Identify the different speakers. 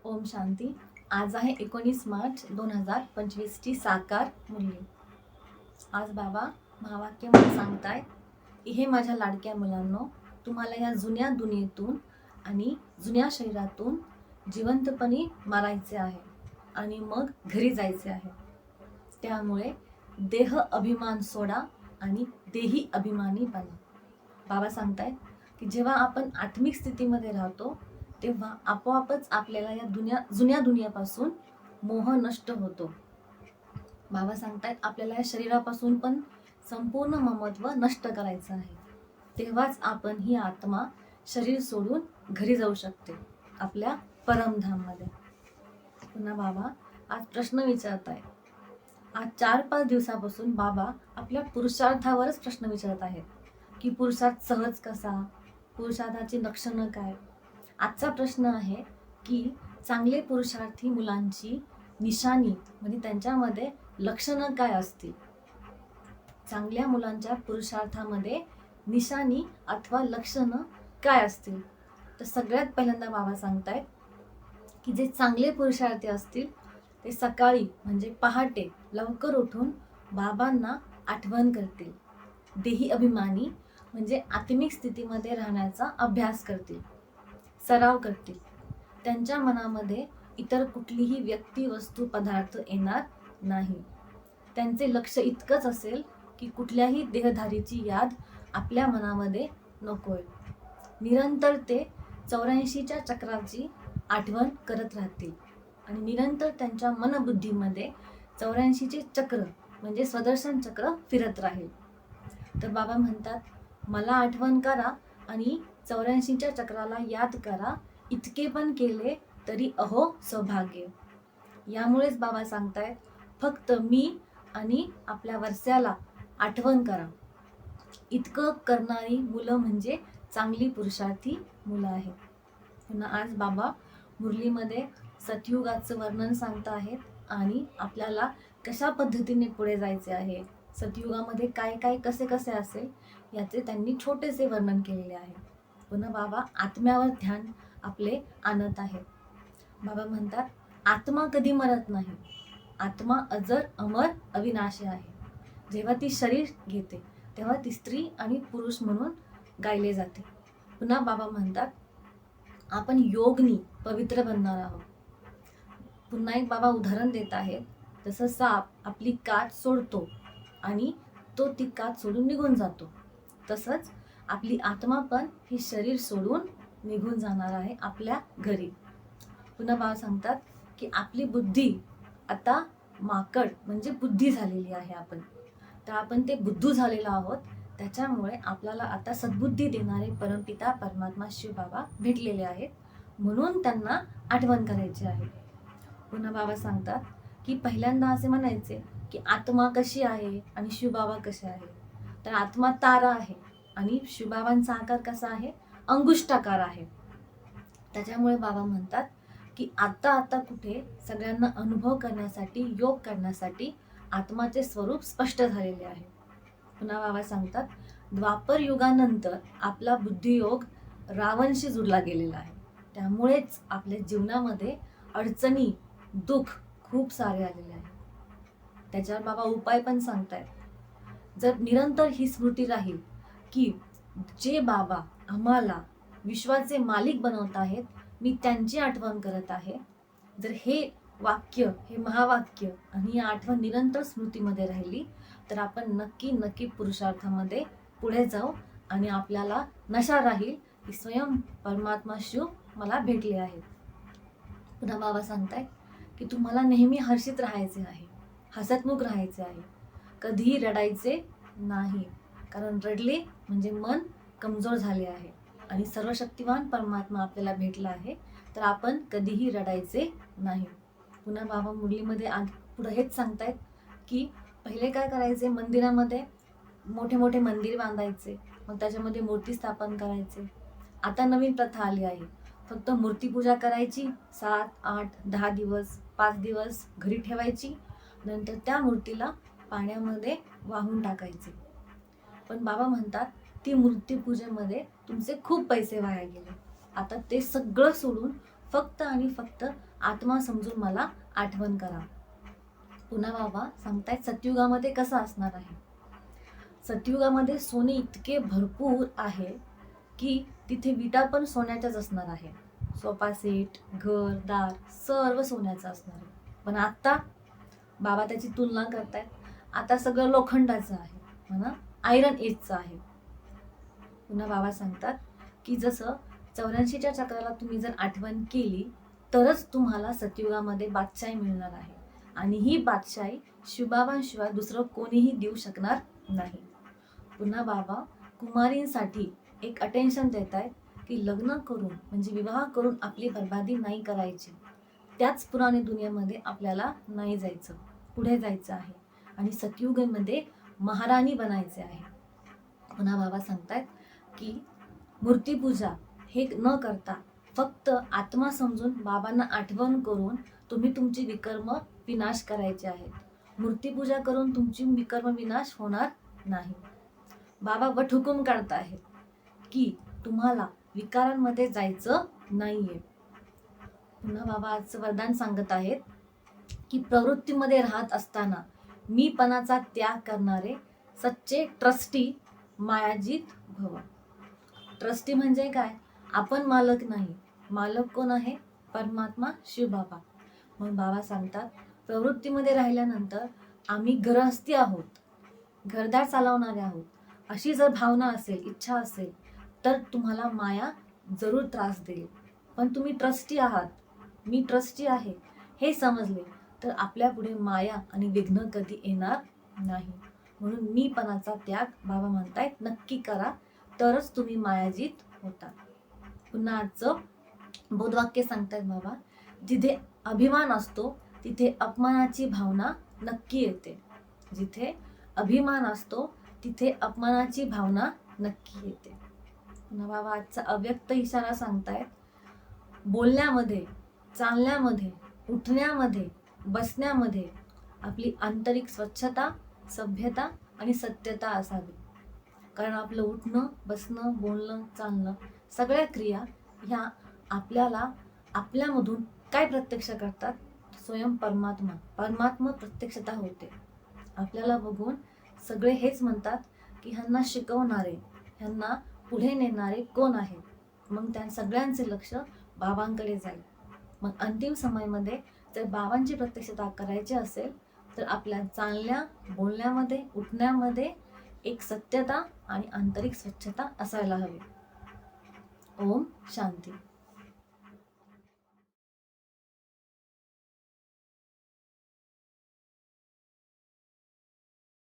Speaker 1: ओम शांती. आज आहे 19 मार्च 2025ची साकार मुलगी. आज बाबा महावाक्य मला सांगताय की हे माझ्या लाडक्या मुलांनो, तुम्हाला या जुन्या दुनियेतून आणि जुन्या शरीरातून जिवंतपणे मारायचे आहे आणि मग घरी जायचे आहे. त्यामुळे देह अभिमान सोडा आणि देही अभिमानी बना. बाबा सांगतायत की जेव्हा आपण आत्मिक स्थितीमध्ये राहतो तेव्हा आपोआपच आपल्याला या जुन्या दुनियापासून मोह नष्ट होतो. बाबा सांगतायत आपल्याला या शरीरापासून पण संपूर्ण ममत्व नष्ट करायचं आहे. तेव्हाच आपण ही आत्मा शरीर सोडून घरी जाऊ शकते, आपल्या परमधाममध्ये. पुन्हा बाबा आज प्रश्न विचारताय. आज 4-5 दिवसापासून बाबा आपल्या पुरुषार्थावरच प्रश्न विचारत आहेत की पुरुषार्थ सहज कसा, पुरुषार्थाची लक्षणं काय. आजचा प्रश्न आहे की चांगले पुरुषार्थी मुलांची निशाणी म्हणजे त्यांच्यामध्ये लक्षणं काय असतील. चांगल्या मुलांच्या पुरुषार्थामध्ये निशाणी अथवा लक्षणं काय असतील. तर सगळ्यात पहिल्यांदा बाबा सांगतायत की जे चांगले पुरुषार्थी असतील ते सकाळी म्हणजे पहाटे लवकर उठून बाबांना आठवण करतील. देही अभिमानी म्हणजे आत्मिक स्थितीमध्ये राहण्याचा अभ्यास करतील, सराव करतील. त्यांच्या मनामध्ये इतर कुठलीही व्यक्ती, वस्तू, पदार्थ येणार नाही. त्यांचे लक्ष इतकंच असेल की कुठल्याही देहधारीची याद आपल्या मनामध्ये नकोय. निरंतर ते 84च्या चक्राची आठवण करत राहतील आणि निरंतर त्यांच्या मनबुद्धीमध्ये 84चे चक्र म्हणजे स्वदर्शन चक्र फिरत राहील. तर बाबा म्हणतात, मला आठवण करा आणि 84च्या चक्राला याद करा. इतके पण केले तरी अहो सौभाग्य. यामुळेच बाबा सांगतायत फक्त मी आणि आपल्या वर्षाला आठवण करा. इतकं करणारी मुलं म्हणजे चांगली पुरुषार्थी मुलं आहेत. पुन्हा आज बाबा मुरलीमध्ये सतयुगाचं वर्णन सांगत आहेत आणि आपल्याला कशा पद्धतीने पुढे जायचे आहे, सतयुगामध्ये काय काय कसे कसे असेल याचे त्यांनी छोटेसे वर्णन केलेले आहे. पुन्हा बाबा आत्म्यावर ध्यान आपले आणत आहेत. बाबा म्हणतात आत्मा कधी मरत नाही. आत्मा अजर अमर अविनाशी आहे. जेव्हा ती शरीर घेते तेव्हा ती स्त्री आणि पुरुष म्हणून गायले जाते. पुन्हा बाबा म्हणतात आपण योगनी पवित्र बनणार आहोत. पुन्हा एक बाबा उदाहरण देत आहेत, जसं साप आपली कात सोडतो आणि तो ती कात सोडून निघून जातो, तसंच आपली आत्मा पण ही शरीर सोडून निघून जाणार आहे आपल्या घरी. पुन्हा बाबा सांगतात की आपली बुद्धी आता माकड म्हणजे बुद्धी झालेली आहे आपण. तर आपण ते बुद्धू झालेलो आहोत. त्याच्यामुळे आपल्याला आता सद्बुद्धी देणारे परमपिता परमात्मा शिव बाबा भेटलेले आहेत, म्हणून त्यांना आठवण करायची आहे. पुन्हा बाबा सांगतात की पहिल्यांदा असे म्हणायचे की आत्मा कशी आहे आणि शिवबाबा कसे आहे. तर आत्मा तारा आहे आणि शिवबाबांचा आकार कसा आहे, अंगुष्ठाकार आहे. त्याच्यामुळे बाबा म्हणतात की आता कुठे सगळ्यांना अनुभव करण्यासाठी, योग करण्यासाठी आत्माचे स्वरूप स्पष्ट झालेले आहे. पुन्हा बाबा सांगतात द्वापर युगानंतर आपला बुद्धियोग रावणशी जुडला गेलेला आहे. त्यामुळेच आपल्या जीवनामध्ये अडचणी, दुःख खूप सारे आलेले आहे. त्याच्यावर बाबा उपाय पण सांगतायत. जर निरंतर ही स्मृती राहील की जे बाबा आम्हाला विश्वाचे मालिक बनवत आहेत, मी त्यांची आठवण करत आहे. जर हे वाक्य, हे महावाक्य आणि ही आठवण निरंतर स्मृतीमध्ये राहिली तर आपण नक्की पुरुषार्थामध्ये पुढे जाऊ आणि आपल्याला नशा राहील की स्वयं परमात्मा शिव मला भेटले आहेत. पुन्हा बाबा सांगताय की तुम्हाला नेहमी हर्षित राहायचे आहे, हसतमुख राहायचे आहे, कधीही रडायचे नाही. कारण रडले म्हणजे मन कमजोर झाले आहे आणि सर्वशक्तिवान परमात्मा आपल्याला भेटला आहे, तर आपण कधीही रडायचे नाही. पुन्हा बाबा मुरलीमध्ये पुढे हेच सांगतायत की पहिले काय करायचे, मंदिरामध्ये मोठे मोठे मंदिर बांधायचे, मग त्याच्यामध्ये मूर्ती स्थापन करायचे. आता नवीन प्रथा आली आहे, फक्त मूर्तीपूजा करायची, 7, 8, 10 दिवस, 5 दिवस घरी ठेवायची, नंतर त्या मूर्तीला पाण्यामध्ये वाहून टाकायचे. पण बाबा म्हणतात ती मूर्तीपूजेमध्ये तुमचे खूप पैसे वाया गेले. आता ते सगळं सोडून फक्त आणि फक्त आत्मा समजून मला आठवण करा. पुन्हा बाबा सांगतायत सतयुगामध्ये कसं असणार आहे. सतयुगामध्ये सोने इतके भरपूर आहे की तिथे विटा पण सोन्याच्याच असणार आहे. सोफा सेट, घर दार सर्व सोन्याचं असणार आहे. पण आता बाबा त्याची तुलना करतायत, आता सगळं लोखंडाचं आहे म्हणा, आयरन एजचं आहे. पुन्हा बाबा सांगतात की जसं 84च्या चक्राला तुम्ही जर आठवण केली तरच तुम्हाला सतयुगामध्ये बादशाही मिळणार आहे. आणि ही बादशाही शिवबाबांशिवाय दुसरं कोणीही देऊ शकणार नाही. पुन्हा बाबा कुमारींसाठी एक अटेन्शन देत आहेत की लग्न करून म्हणजे विवाह करून आपली बर्बादी नाही करायची. त्याच पुराणी दुनियेमध्ये आपल्याला नाही जायचं, पुढे जायचं आहे आणि सतयुगमध्ये महाराणी बनायचे आहे. पुन्हा बाबा सांगतायत की मूर्तीपूजा हे न करता फक्त आत्मा समजून बाबांना आठवण करून तुम्ही तुमची विकर्म विनाश करायचे आहेत. मूर्तीपूजा करून तुमची विकर्म विनाश होणार नाही. बाबा वटहुकूम काढत आहेत की तुम्हाला विकारांमध्ये जायचं नाहीये. पुन्हा बाबा आजचं वरदान सांगत आहेत की प्रवृत्तीमध्ये राहत असताना मीपणाचा त्याग करणारे सच्चे ट्रस्टी मायाजीत भव. ट्रस्टी म्हणजे काय? आपण मालक नाही, मालक कोण आहे? परमात्मा शिवबाबा. मग बाबा सांगतात प्रवृत्तीमध्ये राहिल्यानंतर आम्ही गृहस्थी आहोत, घरदार चालवणारे आहोत, अशी जर भावना असेल, इच्छा असेल तर तुम्हाला माया जरूर त्रास देईल. पण तुम्ही ट्रस्टी आहात, मी ट्रस्टी आहे हे समजले तर आपल्या पुढे माया आणि विघ्न कधी येणार नाही. म्हणून मीपणाचा त्याग बाबा म्हणतायत नक्की करा, तरच तुम्ही मायाजीत होता. पुन्हा आजचं बोधवाक्य सांगतायत बाबा, जिथे अभिमान असतो तिथे अपमानाची भावना नक्की येते. जिथे अभिमान असतो तिथे अपमानाची भावना नक्की येते. पुन्हा बाबा आजचा अव्यक्त इशारा सांगतायत, बोलण्यामध्ये, चालण्यामध्ये, उठण्यामध्ये, बसण्यामध्ये आपली आंतरिक स्वच्छता, सभ्यता आणि सत्यता असावी. कारण आपलं उठणं, बसणं, बोलणं, चालणं सगळ्या क्रिया ह्या आपल्याला आपल्यामधून काय प्रत्यक्ष करतात? स्वयं परमात्मा प्रत्यक्षता होते. आपल्याला बघून सगळे हेच म्हणतात की ह्यांना शिकवणारे, ह्यांना पुढे नेणारे कोण आहेत? मग त्या सगळ्यांचे लक्ष बाबांकडे जाईल. मग अंतिम समयामध्ये जर बाबांची प्रत्यक्षता करायची असेल तर आपल्या चालण्या, बोलण्यामध्ये, उठण्यामध्ये एक सत्यता आणि आंतरिक स्वच्छता असायला हवी. ओम शांती.